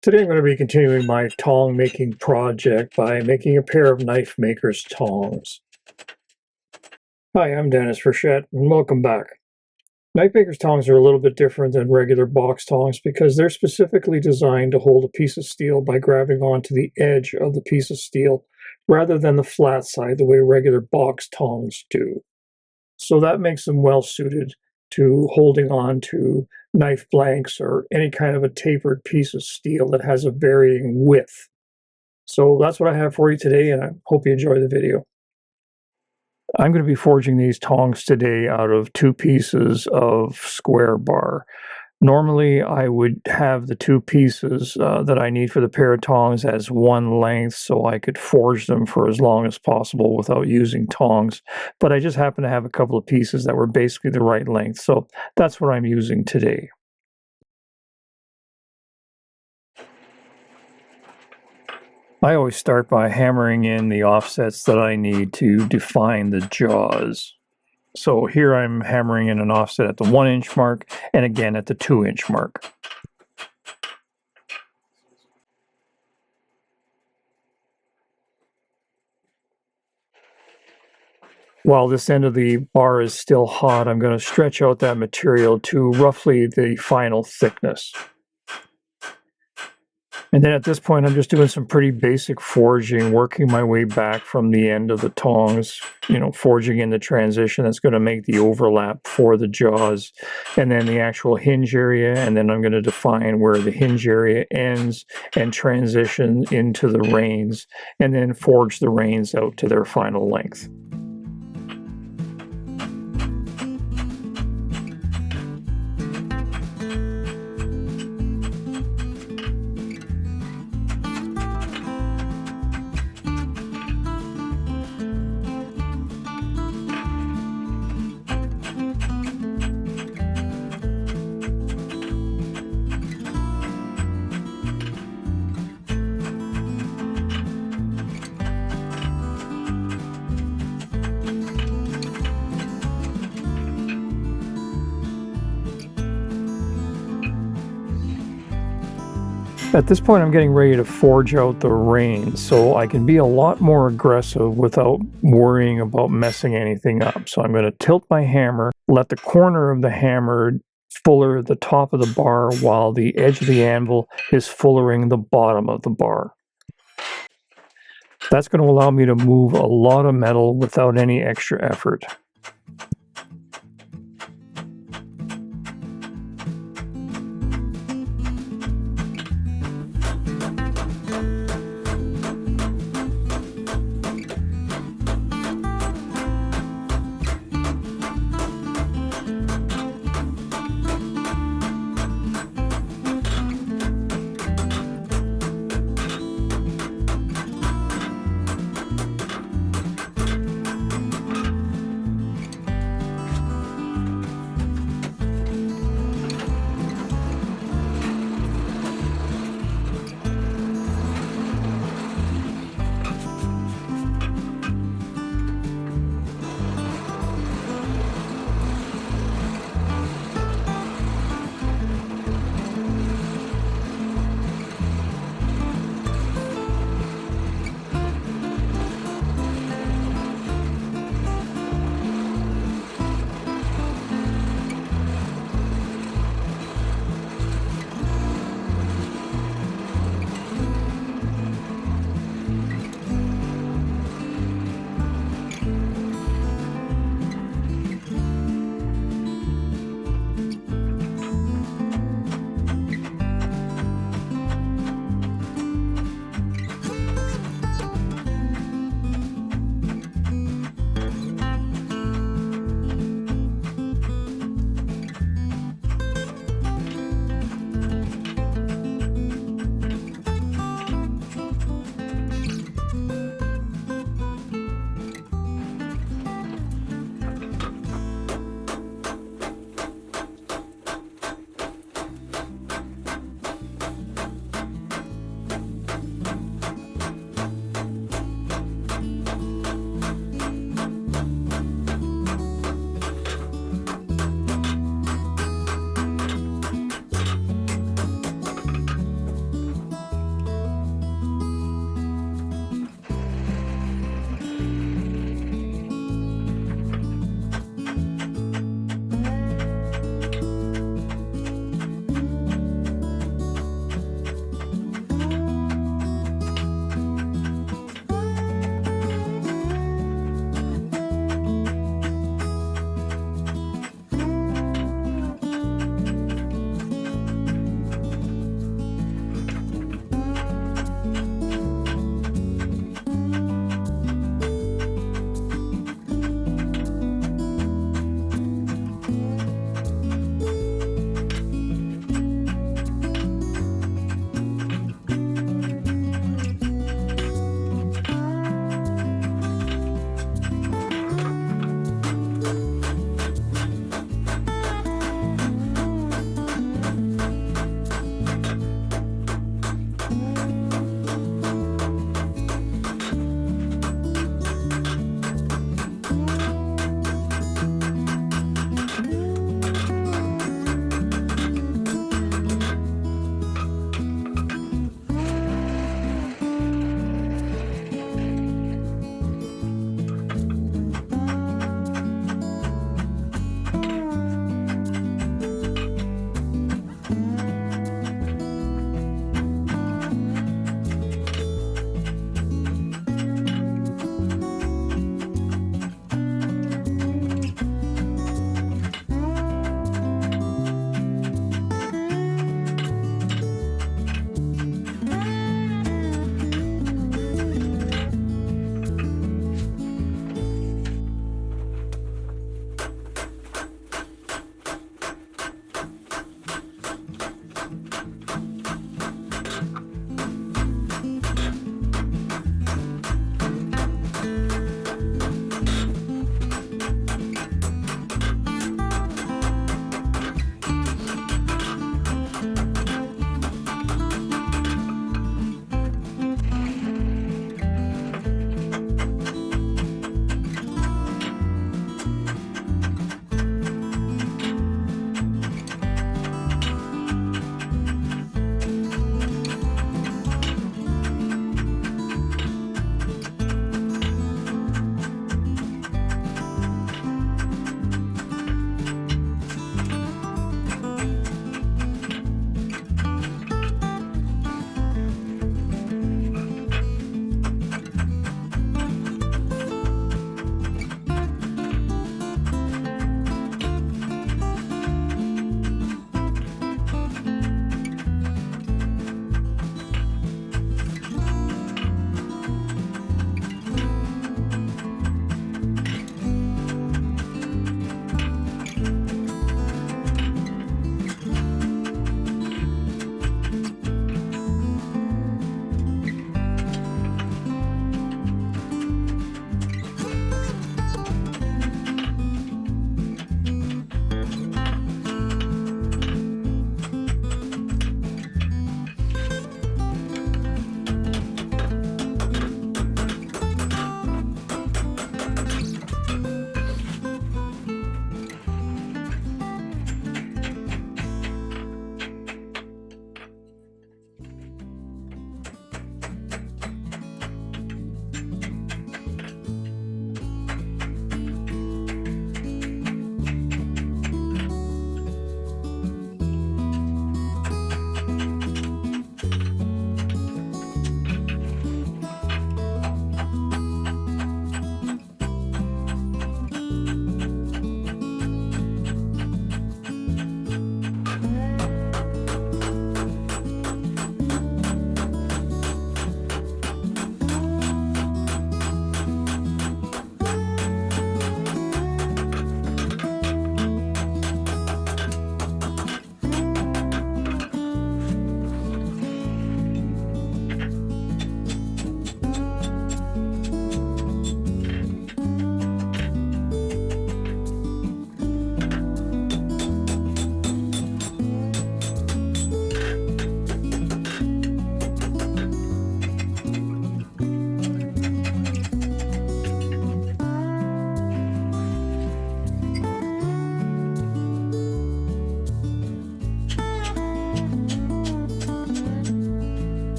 Today I'm going to be continuing my tong making project by making a pair of knife maker's tongs. Hi, I'm Dennis Frechette and welcome back. Knife maker's tongs are a little bit different than regular box tongs because they're specifically designed to hold a piece of steel by grabbing onto the edge of the piece of steel rather than the flat side the way regular box tongs do. So that makes them well suited to holding on to knife blanks or any kind of a tapered piece of steel that has a varying width. So that's what I have for you today, and I hope you enjoy the video. I'm going to be forging these tongs today out of 2 pieces of square bar. Normally, I would have the 2 pieces that I need for the pair of tongs as one length so I could forge them for as long as possible without using tongs. But I just happen to have a couple of pieces that were basically the right length, so that's what I'm using today. I always start by hammering in the offsets that I need to define the jaws. So here I'm hammering in an offset at the 1-inch mark and again at the 2-inch mark. While this end of the bar is still hot, I'm going to stretch out that material to roughly the final thickness. And then at this point, I'm just doing some pretty basic forging, working my way back from the end of the tongs, forging in the transition that's going to make the overlap for the jaws, and then the actual hinge area, and then I'm going to define where the hinge area ends and transition into the reins, and then forge the reins out to their final length. At this point, I'm getting ready to forge out the reins, so I can be a lot more aggressive without worrying about messing anything up. So I'm going to tilt my hammer, let the corner of the hammer fuller the top of the bar while the edge of the anvil is fullering the bottom of the bar. That's going to allow me to move a lot of metal without any extra effort.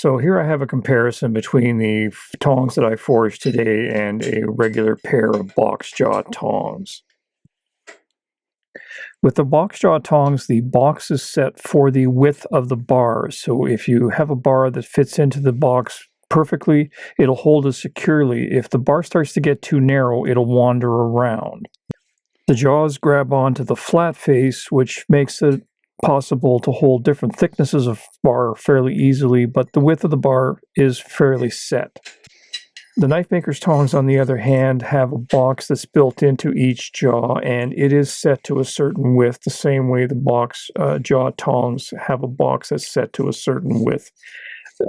So here I have a comparison between the tongs that I forged today and a regular pair of box jaw tongs. With the box jaw tongs, the box is set for the width of the bar. So if you have a bar that fits into the box perfectly, it'll hold it securely. If the bar starts to get too narrow, it'll wander around. The jaws grab onto the flat face, which makes it possible to hold different thicknesses of bar fairly easily, but the width of the bar is fairly set. The knife maker's tongs, on the other hand, have a box that's built into each jaw, and it is set to a certain width, the same way the box jaw tongs have a box that's set to a certain width.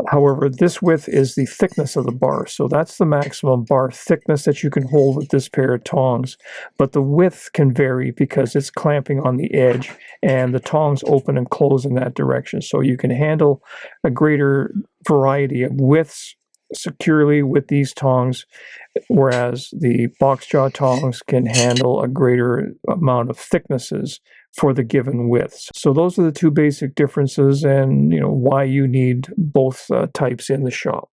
However, this width is the thickness of the bar, so that's the maximum bar thickness that you can hold with this pair of tongs, but the width can vary because it's clamping on the edge, and the tongs open and close in that direction, so you can handle a greater variety of widths securely with these tongs, whereas the box jaw tongs can handle a greater amount of thicknesses for the given widths. So those are the two basic differences, and why you need both types in the shop.